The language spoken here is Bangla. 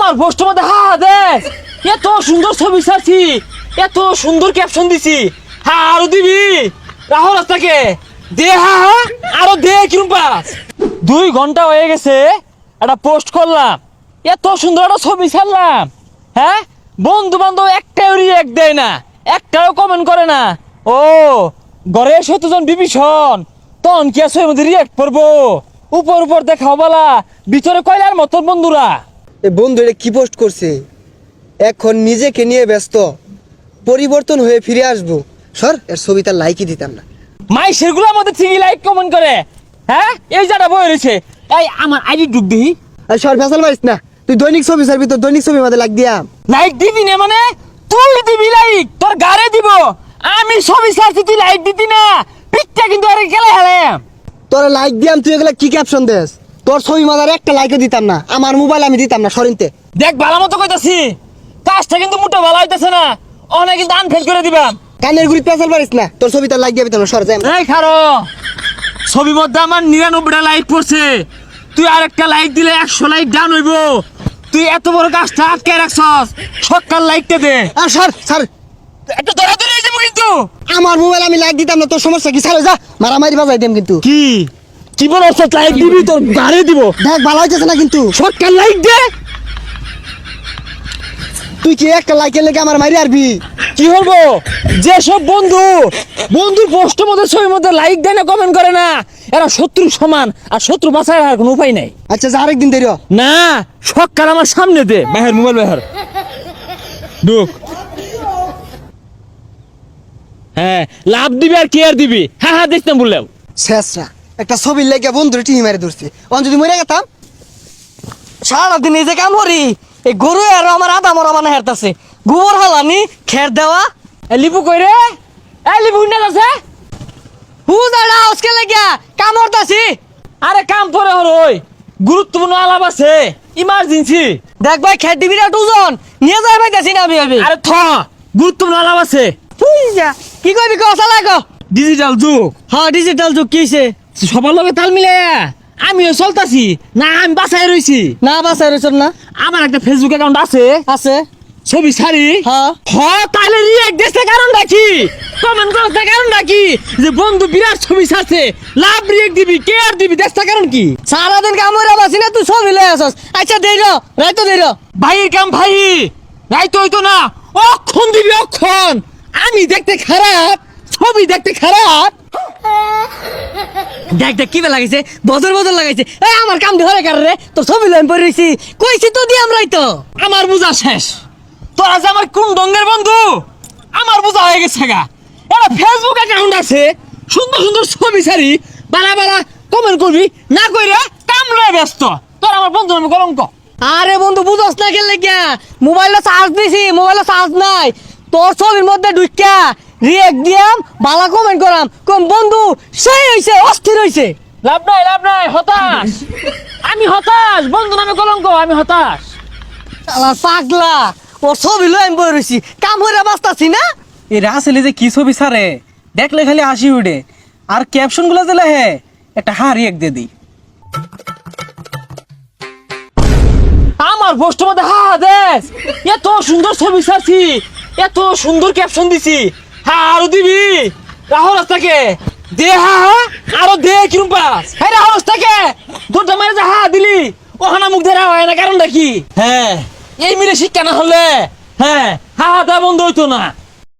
আমার পোস্ট মধ্যে হা দেখ, এত সুন্দর ছবি ছাড়ছি, এত সুন্দর ক্যাপশন দিছি। হ্যাঁ আরো দিবি, রাহো রাস্তাকে দে। হ্যাঁ আরো দে। কিরম পাস 2 ঘন্টা হয়ে গেছে, একটা পোস্ট করলাম, এত সুন্দর একটা ছবি ছাড়লাম। হ্যাঁ বন্ধু বান্ধব একটাও রিয়েক্ট দেয় না, একটাও কমেন্ট করে না। ও ঘরে 17 জন বিভীষণ, তখন কি আছে মধ্যে রিয়েক্ট করবো? উপর উপর দেখাও বলা, ভিতরে কয়লার মতন বন্ধুরা। এ বন্ধু এটা কি পোস্ট করছে? এখন নিজেকে নিয়ে ব্যস্ত, পরিবর্তন হয়ে ফিরে আসবো। সর, এর ছবি তার লাইকই দিতাম না। মাই সেগুলো আমাদের ঠিকই লাইক কমেন্ট করে। হ্যাঁ এই যাটা বই রয়েছে, এই আমার আইডি ঢুক দিই। আর সর ফেসাল মারিস না, তুই দৈনিক ছবি ছাড়বি, তোর দৈনিক ছবি আমাদের লাইক দিয়াম। লাইক দিবি না মানে? তুই দিবি লাইক, তোর গাড়ে দিব। আমি ছবি ছাড়ছি, তুই লাইক দিতি না, পিকটা কিন্তু আরে খেলে হেলাম। তোরা লাইক দিয়াম, তুই এগুলা কি ক্যাপশন দেস? তোর ছবি মাদার একটা লাইকও দিতাম না, আমার মোবাইল আমি দিতাম না সরিনতে। দেখ ভালো মতো কইতাছি, কাজটা কিন্তু মোটা ভালো হইতাছে না, অনেক কিন্তু আনফেল করে দিবাম। কানের গুড়ি পেঁচাল পারিস না, তোর ছবি তার লাইক দিয়ে দিতাম না, সর যাই। এই খারো, ছবি মধ্যে আমার 99টা লাইক পড়ছে, তুই আরেকটা লাইক দিলে 100 লাইক ডাউন হইব। তুই এত বড় কাজটা আটকে রাখছস, সকাল লাইকটা দে। আর সর সর, একটা দৌড়াদৌড়ি হয়ে যাবো কিন্তু। আমার মোবাইল আমি লাইক দিতাম না, তোর সমস্যা কি? ছাড়ো যা, মারামারি বাজাই দেম কিন্তু। কি কি বলছ? লাইক দিবি, তোর গাড়ি দিব। দেখ ভালো হইতেছে না কিন্তু, সকাল লাইক দে। তুই কি একটা লাইকের লেগে আমার মারি আরবি? কি হবো? যেসব বন্ধুর পোস্টের মধ্যে ছবির মধ্যে লাইক দেয় না, কমেন্ট করে না, এরা শত্রুর সমান, আর শত্রু বাঁচার আর কোনো উপায় নাই। আচ্ছা যা, আরেকদিন দেরি হ। না, সকাল আমার সামনে দে, বাহির মোবাইল বাহির ঢুক। হ্যাঁ লাভ দিবি আর কেয়ার দিবি। হ্যাঁ হ্যাঁ দেখ না বললাম। শেষরা একটা ছবির লেগে বন্ধুরে টিহি মারি ধরছি, অন যদি মরে গেতাম। সারাদিন এই যে কাম করি, এই গরু আর আমার আদা মরা মানে হেরতাছে, গোবর হালানি খের দেওয়া। লিপু কই রে? এই লিপু না আছে? হুদাড়া আজকে লাগিয়া কাম করতাছি। আরে কাম পরে হরই, গুরুত্বপূর্ণ আলাপ আছে, ইমার্জেন্সি। দেখ ভাই খের দিবি না দুজন নিয়ে যাই পাইতাছি না আমি। আরে গুরুত্বপূর্ণ আলাপ আছে। তুই যা কি কইবি কথা লাগো। ডিজিটাল যুগ, হ্যাঁ ডিজিটাল যুগ কিছে? সবার লগে তাল মিলে আমিও চলতাছি না, আমি বাসায় রইছি। না বাসায় রইছ না? আমার একটা ফেসবুক অ্যাকাউন্ট আছে, আছে ছবি ছাড়ি। হ্যাঁ তাহলে রিয়েক্ট দেশে কারণ রাখি, কমেন্ট করতে কারণ রাখি, যে বন্ধু বিরাট ছবি ছাড়ছে, লাভ রিয়েক্ট দিবি, কেয়ার দিবি, দেশটা কারণ কি? সারাদিন কাম করে বাসি না, তুই ছবি লয়ে আসস। আচ্ছা দেই র, রাইতো দেই র। ভাইয়ের কাম ভাই, রাইতো হইতো না, অক্ষণ দিবি অক্ষণ। আমি দেখতে খারাপ, ছবি দেখতে খারাপ। দেখ দেখ কি লাগাইছে, বদর বদর লাগাইছে। এই আমার কাম ধরে কার রে, তোর ছবি লইন পড়ে রইছি, কইছি তো দি আমরাই তো। আমার বোঝা শেষ, তোরা যে আমার কোন ডঙ্গের বন্ধু, আমার বোঝা হয়ে গেছে গা। এটা ফেসবুক অ্যাকাউন্ট আছে, সুন্দর সুন্দর ছবি ছাড়ি, বালা বালা কমেন্ট করবি, না কইরা কাম লয়ে ব্যস্ত। তোর আমার বন্ধু আমি কলঙ্ক। আরে বন্ধু বুঝস না খেললে গিয়া, মোবাইলে চার্জ দিছি, মোবাইলে চার্জ নাই। তোর ছবির মধ্যে ঢুকিয়া রিয়েক্ট দিয়াম, বালা কমেন্ট করাম, কম বন্ধু সেই হইছে, অস্থির হইছে। লাভ নাই, হতাশ। আমি হতাশ, বন্ধু নামে কলঙ্ক, আমি হতাশ। শালা পাগলা, ওর ছবি লইন বই রইছি, কাম হইরা বাঁচতাছি না। এই রাসেলে যে কি ছবি ছাড়ে, দেখলে খালি হাসি উঠে, আর ক্যাপশন গুলো দিলে হে একটা হারি এক দিয়ে দিই। আমার পোস্টের মধ্যে হা দেখ, এত সুন্দর ছবি ছাড়ছি, এত সুন্দর ক্যাপশন দিছি। হ্যাঁ আরো দিবি, রাহো রাস্তাকে দে। হ্যাঁ আরো দে। কিরম পাস? হ্যাঁ রাহো রাস্তাকে দুটা মারে যা হা দিলি, ওখানে মুখ ধরা হয় না, কারণটা কি? হ্যাঁ এই মিলে শিক্ষা না হলে হ্যাঁ হা দা বন্ধ হইতো না।